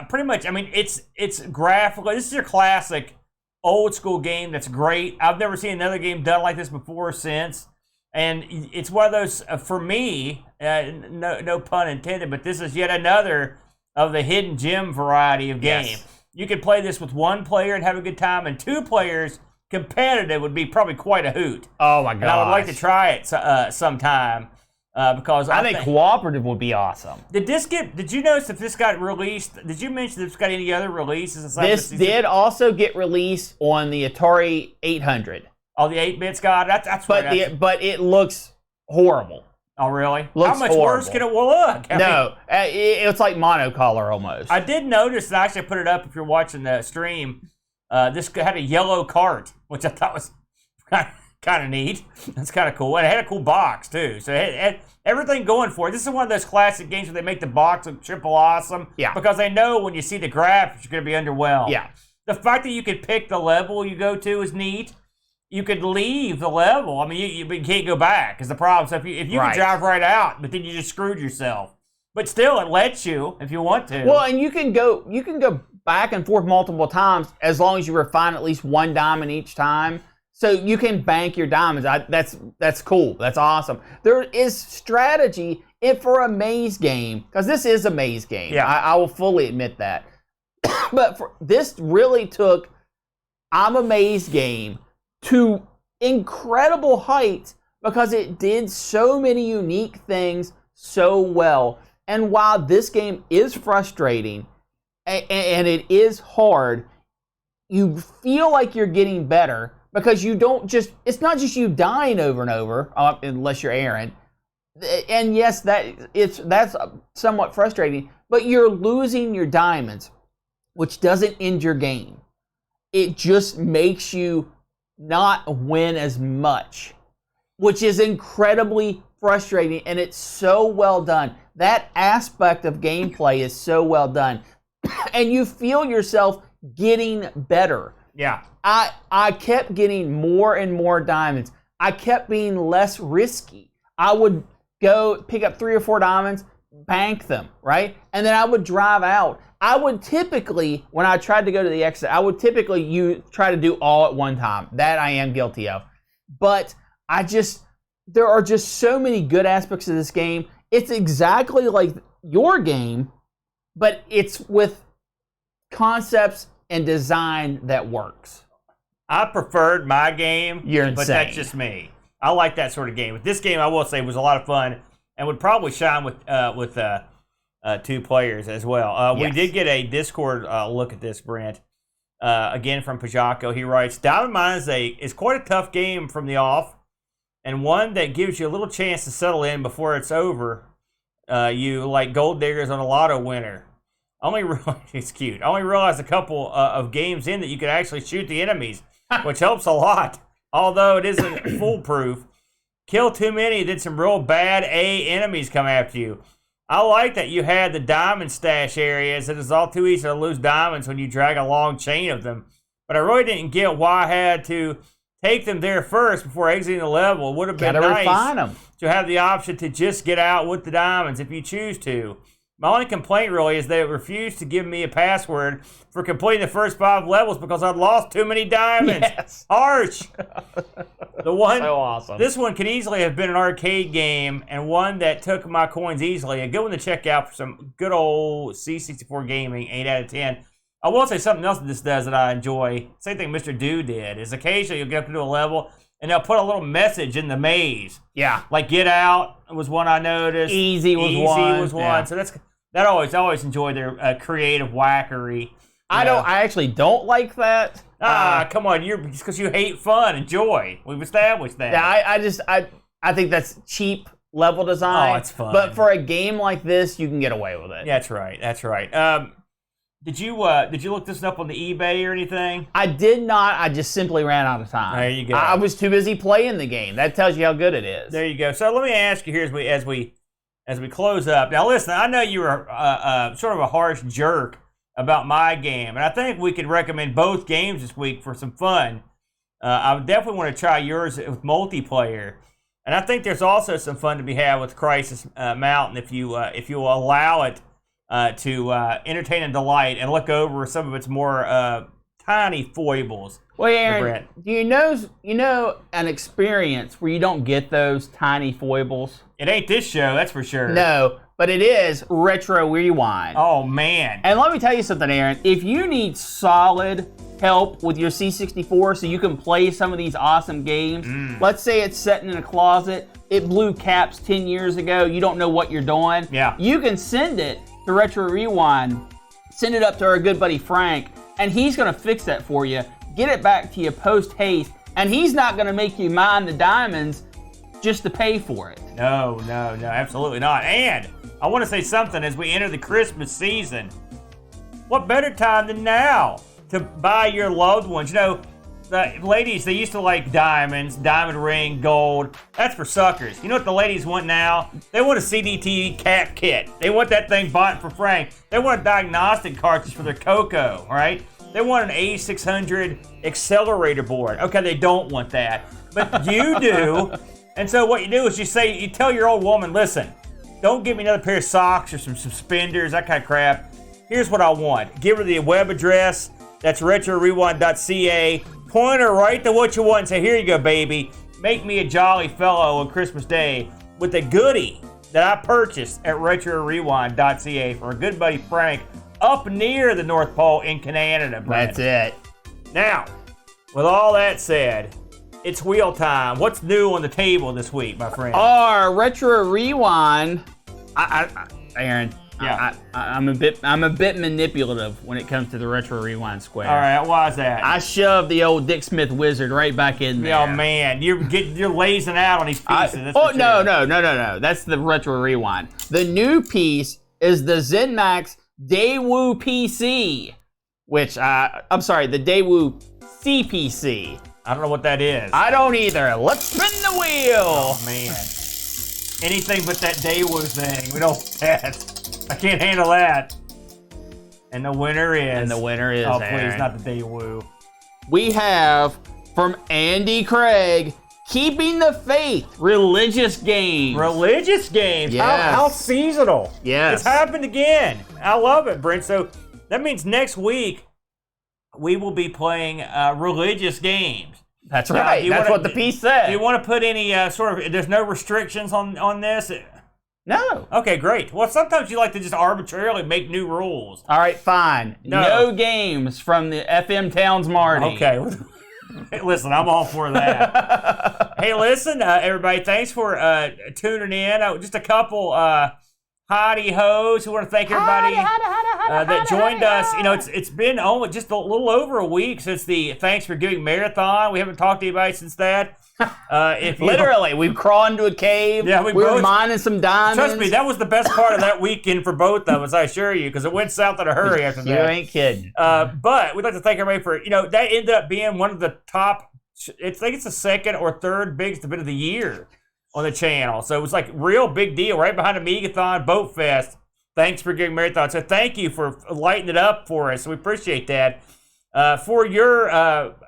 Pretty much. I mean, it's graphical. This is your classic old school game. That's great. I've never seen another game done like this before or since. And it's one of those, for me, no pun intended, but this is yet another of the hidden gem variety of game. Yes. You could play this with one player and have a good time, and two players competitive would be probably quite a hoot. Oh my god! I would like to try it sometime because I think cooperative would be awesome. Did you notice if this got released? Did you mention if this got any other releases? This did also get released on the Atari 800. Oh, the 8-bits got it? That's right. But it looks horrible. Oh, really? Looks How much horrible. worse can it look? It's like monocolor almost. I did notice, and I actually put it up if you're watching the stream, this had a yellow cart, which I thought was kind of neat. That's kind of cool. And it had a cool box, too. So it had everything going for it. This is one of those classic games where they make the box look triple awesome. Yeah. Because they know when you see the graphics, you're going to be underwhelmed. Yeah. The fact that you could pick the level you go to is neat. You could leave the level. I mean, you can't go back is the problem. So if you can drive right out, but then you just screwed yourself. But still, it lets you if you want to. Well, and you can go back and forth multiple times as long as you refine at least one diamond each time. So you can bank your diamonds. That's cool. That's awesome. There is strategy for a maze game, because this is a maze game. Yeah. I will fully admit that. But this really took I'm a maze game to incredible heights because it did so many unique things so well. And while this game is frustrating and it is hard, you feel like you're getting better because it's not just you dying over and over, unless you're Aaron. And yes, that's somewhat frustrating, but you're losing your diamonds, which doesn't end your game. It just makes you not win as much, which is incredibly frustrating, and it's so well done. That aspect of gameplay is so well done, and you feel yourself getting better. Yeah. I kept getting more and more diamonds. I kept being less risky. I would go pick up 3 or 4 diamonds, bank them, right? And then I would drive out. I would typically, when I tried to go to the exit, you try to do all at one time. That I am guilty of. But there are just so many good aspects of this game. it's exactly like your game, but it's with concepts and design that works. I preferred my game, You're insane. But that's just me. I like that sort of game. But this game, I will say, was a lot of fun and would probably shine with 2 players as well. Yes. We did get a Discord look at this, Brent. Again from Pajako. He writes, Diamond Mine is quite a tough game from the off, and one that gives you a little chance to settle in before it's over. You like gold diggers on a lotto winner. It's cute. I only realized a couple of games in that you could actually shoot the enemies, which helps a lot. Although it isn't foolproof. Kill too many, then some real bad enemies come after you. I like that you had the diamond stash areas. It is all too easy to lose diamonds when you drag a long chain of them. But I really didn't get why I had to take them there first before exiting the level. It would have been nice to have the option to just get out with the diamonds if you choose to. My only complaint really is they refused to give me a password for completing the first 5 levels because I'd lost too many diamonds. Yes. Harsh. The one, so awesome. This one could easily have been an arcade game and one that took my coins easily. A good one to check out for some good old C64 gaming, 8 out of 10. I will say something else that this does that I enjoy. Same thing Mr. Do did, is occasionally you'll get up into a level and they'll put a little message in the maze. Yeah. Like Get Out was one I noticed. Easy was one. Yeah. So I always enjoy their creative whackery. I actually don't like that. Come on, just because you hate fun and joy. We've established that. Yeah, I think that's cheap level design. Oh, it's fun. But for a game like this, you can get away with it. Yeah, that's right. Did you look this up on the eBay or anything? I did not. I just simply ran out of time. There you go. I was too busy playing the game. That tells you how good it is. There you go. So let me ask you here as we close up. Now listen, I know you were sort of a harsh jerk about my game, and I think we could recommend both games this week for some fun. I would definitely want to try yours with multiplayer, and I think there's also some fun to be had with Crisis Mountain if you will allow it to entertain and delight and look over some of its more tiny foibles. Well, Aaron, do you know an experience where you don't get those tiny foibles? It ain't this show, that's for sure. No, but it is Retro Rewind. Oh, man. And let me tell you something, Aaron. If you need solid help with your C64 so you can play some of these awesome games, let's say it's sitting in a closet, it blew caps 10 years ago, you don't know what you're doing. Yeah. You can send it to Retro Rewind, send it up to our good buddy Frank, and he's going to fix that for you, get it back to you post-haste, and he's not going to make you mine the diamonds just to pay for it. No, absolutely not. And I want to say something as we enter the Christmas season. What better time than now to buy your loved ones? You know, the ladies, they used to like diamonds, diamond ring, gold. That's for suckers. You know what the ladies want now? They want a CDT cap kit. They want that thing bought for Frank. They want a diagnostic cartridge for their Coco, right? They want an A600 accelerator board. Okay, they don't want that, but you do. And so what you do is you tell your old woman, listen, don't give me another pair of socks or some suspenders, that kind of crap. Here's what I want. Give her the web address. That's retrorewind.ca. Point her right to what you want and say, here you go, baby. Make me a jolly fellow on Christmas Day with a goodie that I purchased at retrorewind.ca for a good buddy Frank up near the North Pole in Canada. Brent. That's it. Now, with all that said, it's wheel time. What's new on the table this week, my friend? Our Retro Rewind, Aaron. Yeah. I'm a bit manipulative when it comes to the Retro Rewind square. All right, why is that? I shoved the old Dick Smith wizard right back in there. Oh man, you're lazing out on these pieces. No. That's the Retro Rewind. The new piece is the ZenMax Daewoo PC, which I'm sorry, the Daewoo CPC. I don't know what that is. I don't either. Let's spin the wheel. Oh man, anything but that Daewoo thing. We don't want that. I can't handle that. And the winner is. Oh, Aaron. Please, not the Daewoo. We have from Andy Craig, Keeping the Faith, religious games. Religious games. Yes. How seasonal. Yes. It's happened again. I love it, Brent. So that means next week we will be playing religious games. That's right. That's what the piece said. Do you want to put any there's no restrictions on this? No. Okay, great. Well, sometimes you like to just arbitrarily make new rules. All right, fine. No games from the FM Towns Marty. Okay. Hey, listen, I'm all for that. Hey, listen, everybody, thanks for tuning in. Just a couple hottie hoes. We want to thank everybody that joined us. You know, it's been only just a little over a week since the Thanks for Giving Marathon. We haven't talked to anybody since that. Literally, we've crawled into a cave. Yeah, we were mining some diamonds. Trust me, that was the best part of that weekend for both of us, I assure you, because it went south in a hurry after that. You ain't kidding. But we'd like to thank everybody for, that ended up being one of the top, I think it's the second or third biggest event of the year on the channel. So it was like real big deal, right behind Amigathon, Boat Fest. Thanks for Giving Marathon. So thank you for lighting it up for us. We appreciate that. For your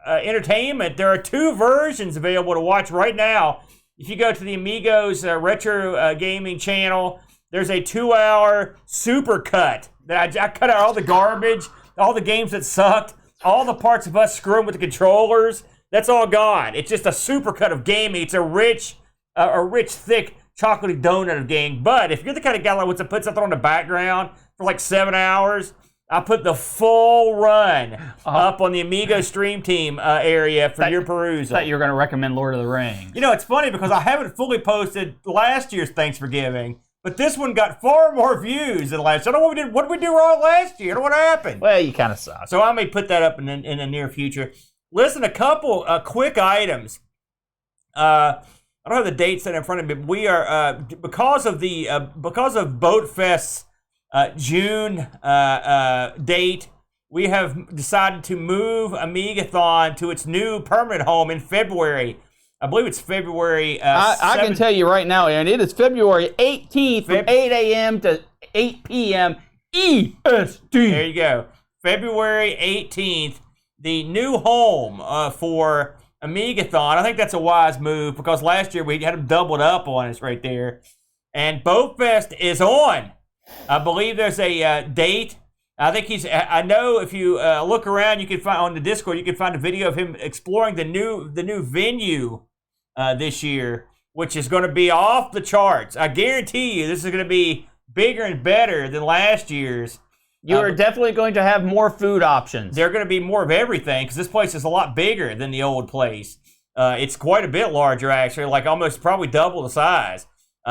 entertainment, there are 2 versions available to watch right now. If you go to the Amigos Retro Gaming channel, there's a 2-hour super cut. That I cut out all the garbage, all the games that sucked, all the parts of us screwing with the controllers. That's all gone. It's just a super cut of gaming. It's a rich, thick, chocolatey donut of game. But if you're the kind of guy that wants to put something on the background for like 7 hours, I put the full run up on the Amigo Stream Team area for your perusal. I thought you were going to recommend Lord of the Rings. You know, it's funny because I haven't fully posted last year's Thanks for Giving, but this one got far more views than last year. I don't know what we did. What did we do wrong last year? I don't know what happened. Well, you kind of suck. So I may put that up in the near future. Listen, a couple quick items. I don't have the dates set in front of me, but we are because of Boat Fest's June date, we have decided to move Amigathon to its new permanent home in February. I believe it's February 7th. I can tell you right now, Aaron, it is February 18th from 8 a.m. to 8 p.m. EST. There you go. February 18th, the new home for Amigathon. I think that's a wise move because last year we had them doubled up on us right there. And Boat Fest is on. I believe there's a date. I know if you look around, you can find on the Discord, you can find a video of him exploring the new venue this year, which is going to be off the charts. I guarantee you, this is going to be bigger and better than last year's. You are definitely going to have more food options. They're going to be more of everything because this place is a lot bigger than the old place. It's quite a bit larger, actually, like almost probably double the size.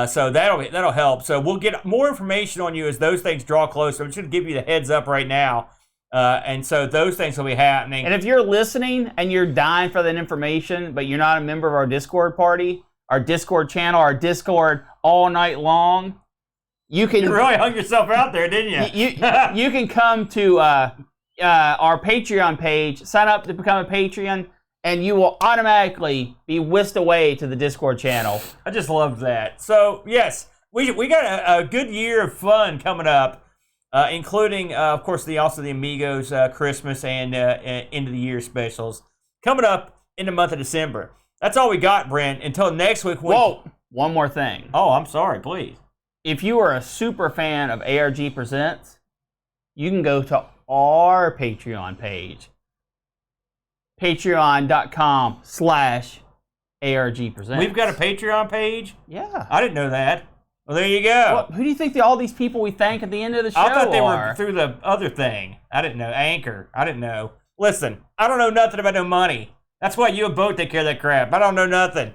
So that'll help. So we'll get more information on you as those things draw closer. I'm just going to give you the heads up right now. And so those things will be happening. And if you're listening and you're dying for that information, but you're not a member of our Discord party, our Discord channel, our Discord all night long, you really hung yourself out there, didn't you? You can come to our Patreon page, sign up to become a Patreon, and you will automatically be whisked away to the Discord channel. I just love that. So, yes, we got a good year of fun coming up, including, of course, the Amigos Christmas and end of the year specials coming up in the month of December. That's all we got, Brent, until next week. Whoa, one more thing. Oh, I'm sorry, please. If you are a super fan of ARG Presents, you can go to our Patreon page. Patreon.com/ARG Presents. We've got a Patreon page? Yeah. I didn't know that. Well, there you go. Well, who do you think all these people we thank at the end of the show I thought they are? were through the other thing. I didn't know. Anchor. I didn't know. Listen, I don't know nothing about no money. That's why you and Bo take care of that crap. I don't know nothing.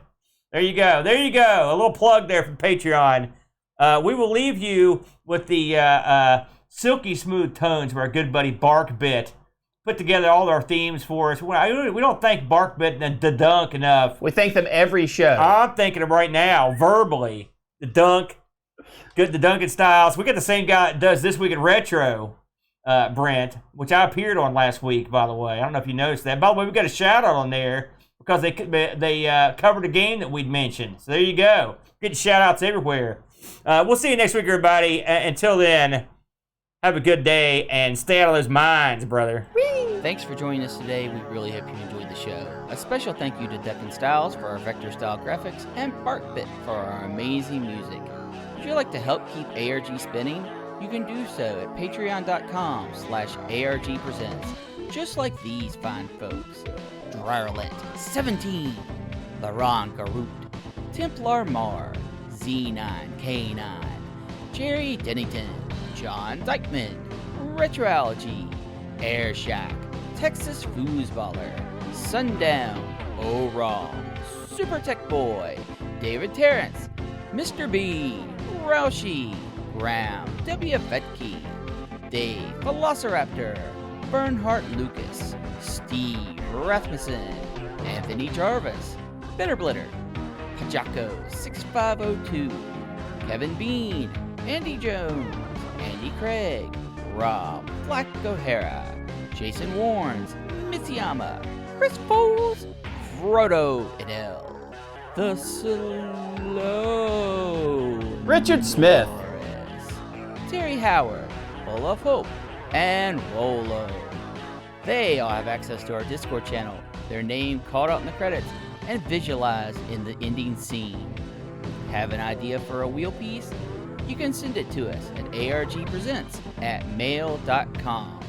There you go. There you go. A little plug there from Patreon. We will leave you with the silky smooth tones of our good buddy Barkbit. Put together all our themes for us. We don't thank Barkbit and the Dunk enough. We thank them every show. I'm thanking them right now, verbally. The Dunk, good, the Duncan Styles. We got the same guy that does This Week in Retro, Brent, which I appeared on last week, by the way. I don't know if you noticed that. By the way, we got a shout out on there because they covered a game that we'd mentioned. So there you go. Getting shout outs everywhere. We'll see you next week, everybody. Until then, have a good day and stay out of those mines, brother. Thanks for joining us today. We really hope you enjoyed the show. A special thank you to Duncan Styles for our vector style graphics and Barkbit for our amazing music. If you'd like to help keep ARG spinning, you can do so at patreon.com/ARG Presents. Just like these fine folks. Drarlet 17, Laron Garut, Templar Mar, Z9K9, Jerry Dennington, John Dykeman, Retroalgy, Air Shack, Texas Foosballer, Sundown, O-Wrong, Super Tech Boy, David Terrence, Mr. B, Roushie, Graham, W. Vetke, Dave Velociraptor, Bernhardt Lucas, Steve Rasmussen, Anthony Jarvis, Bitterblitter, Pajako 6502, Kevin Bean, Andy Jones, Andy Craig, Rob Black O'Hara, Jason Warnes, Mitsuyama, Chris Foles, Frodo Edel, The Slow, Richard Smith, Terry Howard, Full of Hope, and Rolo. They all have access to our Discord channel, their name called out in the credits, and visualized in the ending scene. Have an idea for a wheel piece? You can send it to us at argpresents@mail.com.